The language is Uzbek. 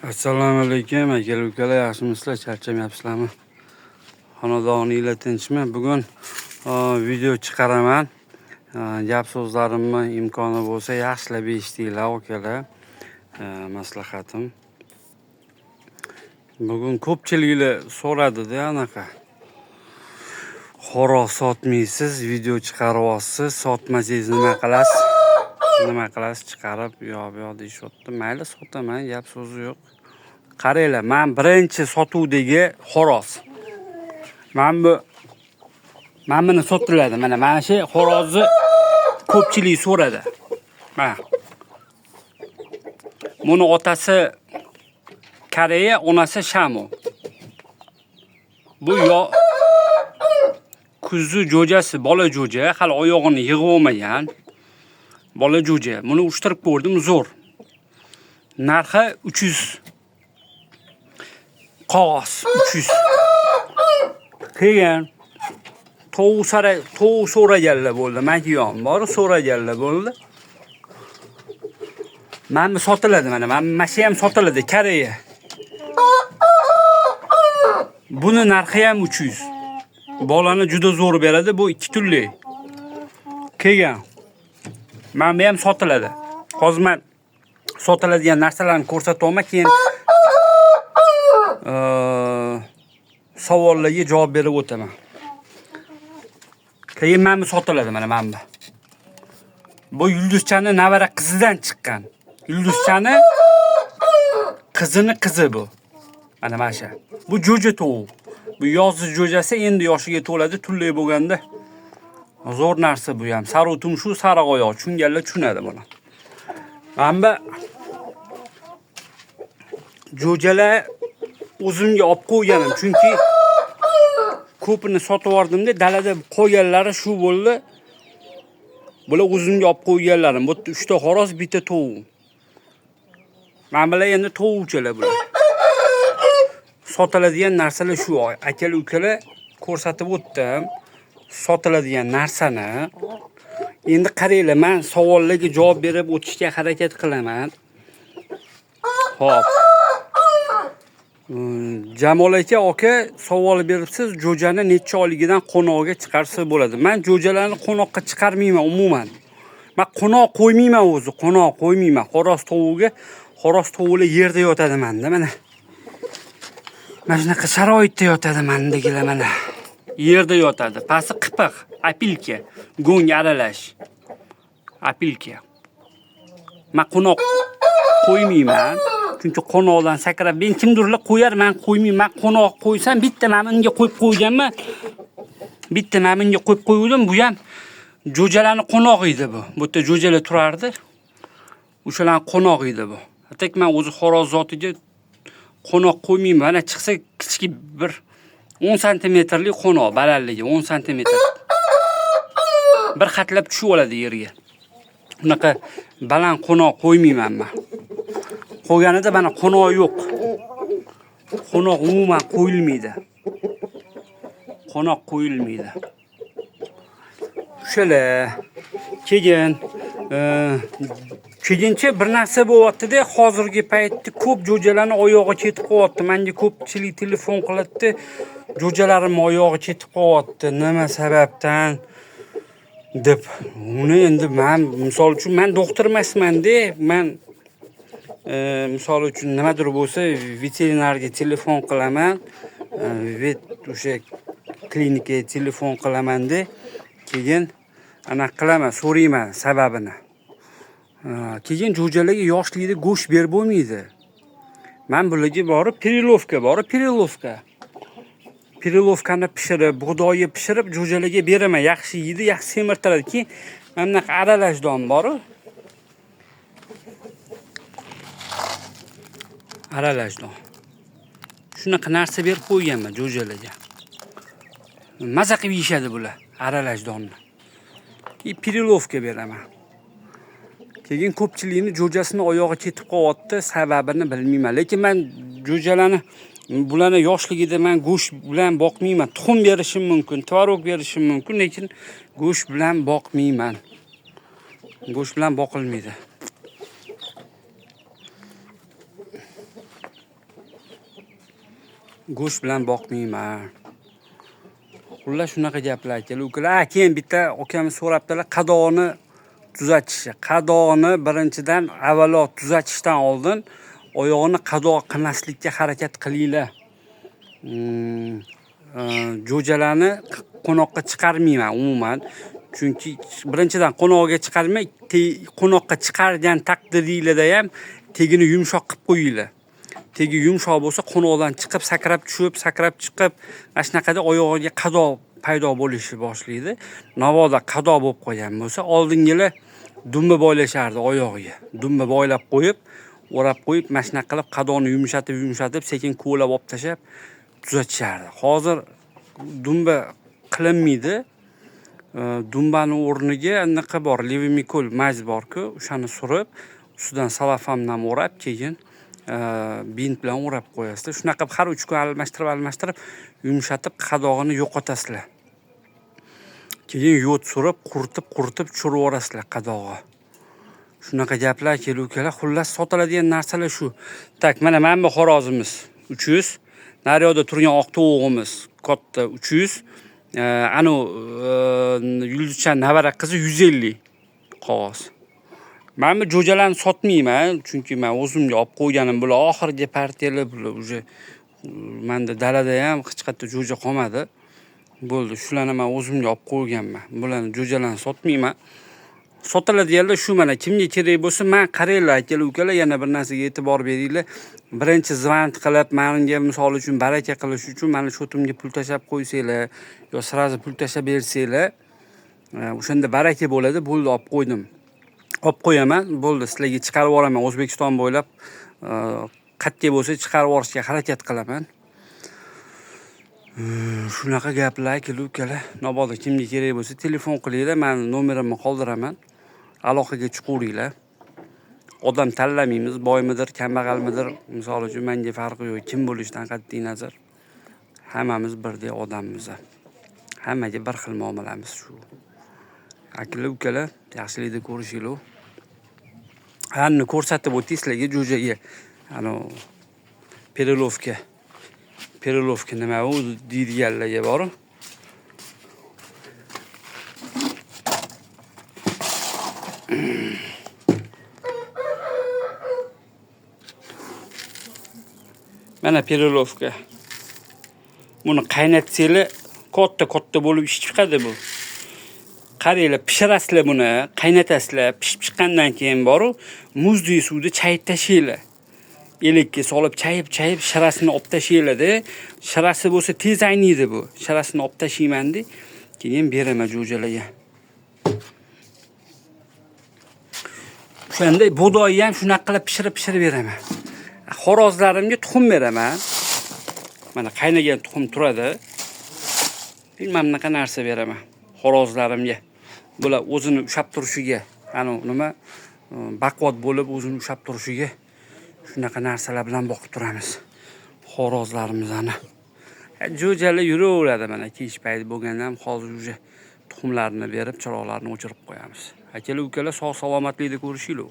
Assalomu alaykum akalar ukalar, yaxshimisizlar? Charchamayapsizlarmi? Xonadoninglar tinchmi? Bugun video chiqaraman. Gap so'zlarimni imkoni bo'lsa yaxshilab eshitinglar akalar. Maslahatim. Bugun ko'pchiliklar so'radida anaqa. Xo'roz sotmaysiz, video chiqaryapsiz, sotmasangiz nima qilasiz? Nima qilasiz? Chiqarib yo'q deyishyapti. Mayli, sotaman, gap so'zi yo'q. Qaranglar, men birinchi sotuvdagi xo'roz. Men buni sotiladi. Mana shu xo'rozni ko'pchilik so'radi. Mana. Buni otasi Koreya, onasi Shamu. Bu kuzu jo'jasi, bola jo'ja, hali oyog'ini yig'ib olmagan. Bola jo'ja. Buni ushtirib ko'rdim, zo'r. Narxi 300. Qog'oz 300. Keyin tovuq so'raganlar bo'ldi. Menga yon bor, so'raganlar bo'ldi. Mana bu sotiladi, mana shu ham sotiladi, Koreya. Buni narxi ham 300. Bolani juda zo'r beradi, bu 2 turli. Keyin mana bu ham sotiladi. Hozir men sotiladigan narsalarni ko'rsataman, keyin savollarga javob berib o'taman. Keyin mana bu sotiladi, mana bu. Bu yulduzchani navara qizidan chiqqan. Yulduzchani qizi bu. Mana shu. Bu jo'ja tovuq. Bu yozgi jo'jasi endi yoshiga to'ladi, turli bo'lganda. Zo'r narsa bu ham. Sariq tumshu, sariq oyoq. Tushunganlar tushunadi buni. Mana jo'jalar o'zimga olib qo'yganim, chunki ko'pini sotib yordimda, dalada qo'yganlari shu bo'ldi. Bular o'zimga olib qo'yganlarim. Bu 3 ta xo'roz, bitta tovuq. Men bilan endi tovuqchalar bular. Sotiladigan narsalar shu. Akalar ukalar ko'rsatib o'tdim. Sotiladigan narsani. Endi qaranglar, men savollarga javob berib o'tishga harakat qilaman. Xo'p. Jamol aka savol beribsiz, jo'jani necha oyligidan qo'noqqa chiqarsa bo'ladi? Men jo'jalarni qo'noqqa chiqarmayman umuman. Men qo'noq qo'ymayman o'zi, qo'noq qo'ymayman. Xo'roz tovuqlar yerda yotadi menda, mana. Mana shunaqa sharoitda yotadi mendagilar, mana. Yerda yotadi. Pasti qipiq, apilka, go'ng aralash. Apilka. Men qo'noq qo'ymayman. Chunki qo'noqdan sakrab, men kimdirlar qo'yar, men qo'ymayman. Qo'noq qo'ysam, bitta men unga qo'yib qo'yganman. Bitta men unga qo'yib qo'ydim, bu ham jo'jalarning qo'noq edi bu. Bu yerda jo'jalar turardi. O'shalarning qo'noq edi bu. Atak men o'zi xo'roz zotiga qo'noq qo'ymayman. Mana chiqsa kichik bir 10 santimetrlik qo'noq, balandligi 10 santimetr. Bir xatlab tushib oladi yerga. Bunaqa baland qo'noq qo'ymayman men. Qo'yganida mana qo'noq yo'q. Qo'noq umuman qo'yilmaydi. Qo'noq qo'yilmaydi. Shular. Keyinchi bir narsa bo'lyapti-da, hozirgi paytda ko'p jo'jalarning oyog'i ketib qolyapti. Menga ko'pchilik telefon qiladi, jo'jalarim oyog'i ketib qolyapti. Nima sababdan deb. Uni endi men misol uchun men doktor emasman-da, men misol uchun nimadir bo'lsa veterinarga telefon qilaman, o'sha klinikaga telefon qilaman-da, keyin ana qilaman, so'rayman sababini. Keyin jo'jalarga yoshlikda go'sht berib bo'lmaydi. Men bularga borib Pirilovkani pishirib, bug'doyi pishirib jo'jalarga beraman. Yaxshi yeydi, yaxshi semirtiradi. Keyin mana bunaqa aralashdan bor-ku. Aralashdan. Shunaqa narsa berib qo'yganman jo'jalarga. Maza qilib yeyishadi bular aralashdonni. Pirilovka beraman. Keyin ko'pchilikning jo'jasining oyog'i ketib qolyapti, sababini bilmayman. Lekin men jo'jalarni bularni yoshligida men go'sht bilan boqmayman. Tuxum berishim mumkin, tvorog berishim mumkin, lekin go'sht bilan boqmayman. Go'sht bilan boqilmaydi. Go'sht bilan boqmayman. Xullas shunaqa gaplar akalar, ukalar. Keyin bitta akamiz so'rabdilar, qadog'ini tuzatishni. Qadog'ini birinchidan avvalo tuzatishdan oldin oyog'ini qadoq qilmaslikka harakat qilinglar. Jo'jalarni qo'noqqa chiqarmayman umuman. Chunki birinchidan qo'noqqa chiqarmay, qo'noqqa chiqargan taqdiringizda ham tegini yumshoq qilib qo'yinglar. Tegi yumshoq bo'lsa, qo'noqdan chiqib, sakrab tushib, sakrab chiqib, mana shunaqada oyog'iga qadoq paydo bo'lishni boshlaydi. Navoda qadoq bo'lib qolgan bo'lsa, oldingilar dumba boylashardi oyog'iga. Dumba boylab qo'yib, o'rab qo'yib, mana shunaqa qilib qadoqni yumshatib, sekin ko'lab olib tashab tuzatishardi. Hozir dumba qilinmaydi. Dumbani o'rniga anaqa bor, Levimikol maz bor-ku, o'shani surib, ustidan salafamdan o'rab, keyin bint bilan o'rab qo'yasizlar. Shunaqa har 3 kun almashtirib, yumshatib, qadog'ini yo'qotasizlar. Keyin yod surib, quritib tushirib yuborasizlar qadog'i. Shunaqa gaplar keluvkalar. Xullas sotiladigan narsalar shu. Tak, mana bu xorozimiz 300, naryoqda turgan oq tovuqimiz katta 300, anu yulduzcha navara qizi 150 qog'oz. Men bu jo'jalarni sotmayman, chunki men o'zimga olib qo'yganim bular oxirgi partiyalar bular. Uje menda dalada ham hech qayerda jo'ja qolmadi. Bo'ldi, shularni men o'zimga olib qo'yganman. Bularni jo'jalarni sotmayman. Sotiladiganlar shu, mana kimga kerak bo'lsa, men qaranglar akalar, ukalar, yana bir narsaga e'tibor beringlar. Birinchi zvant qilib, menga misol uchun baraka qilish uchun meni shotimga pul tashab qo'ysanglar, yo sirazi pul tashab bersanglar, o'shanda baraka bo'ladi. Bo'ldi, olib qo'ydim. Olib qo'yaman, bo'ldi, sizlarga chiqarib yuboraman. O'zbekiston bo'ylab qat'iy bo'lsa chiqarib yuborishga harakat qilaman. Shunaqa gaplar keluvkalar. Navoda kimga kerak bo'lsa telefon qilinglar, men nomerimni qoldiraman. Aloqaga chiqavringlar. Odam tanlamaymiz, boymidir, kambag'almidir, misol uchun menga farqi yo'q. Kim bo'lishidan qat'iy nazar hammamiz birdek odammiz. Hammaga bir xil muomalamiz shu. Akalar, ukalar, yaxshilikda ko'rishinglar. Anni ko'rsatib o'tdik sizlarga jo'jaga. Perilovka nima u deydiganlarga bor. Mana perilovka. Buni qaynatsanglar katta bo'lib ish chiqadi bu. Qaranglar, pishirasizlar buni, qaynatasizlar. Pishib chiqqandan keyin boru muzdek suvda chayib tashlaylar. Elekka solib chayib shirasini olib tashlaylar-da. Shirasi bo'lsa tez ayniydi bu. Shirasini olib tashlayman-da, keyin beraman jo'jalarga. O'shanda budoyni ham shunaqa qilib pishirib beraman. Xorozlarimga tuxum beraman. Mana qaynagan tuxum turadi. Bilmam nima narsa beraman xorozlarimga. Bular o'zini ushab turishiga, nima baquvvat bo'lib o'zini ushab turishiga shunaqa narsalar bilan boqib turamiz. Xorozlarimizni. Jo'jalar yuraveradi, mana kech payt bo'lganda ham hozir uje tuxumlarini berib, chiroqlarni o'chirib qo'yamiz. Akalar, ukalar, sog' salomatlikda ko'rishinglar.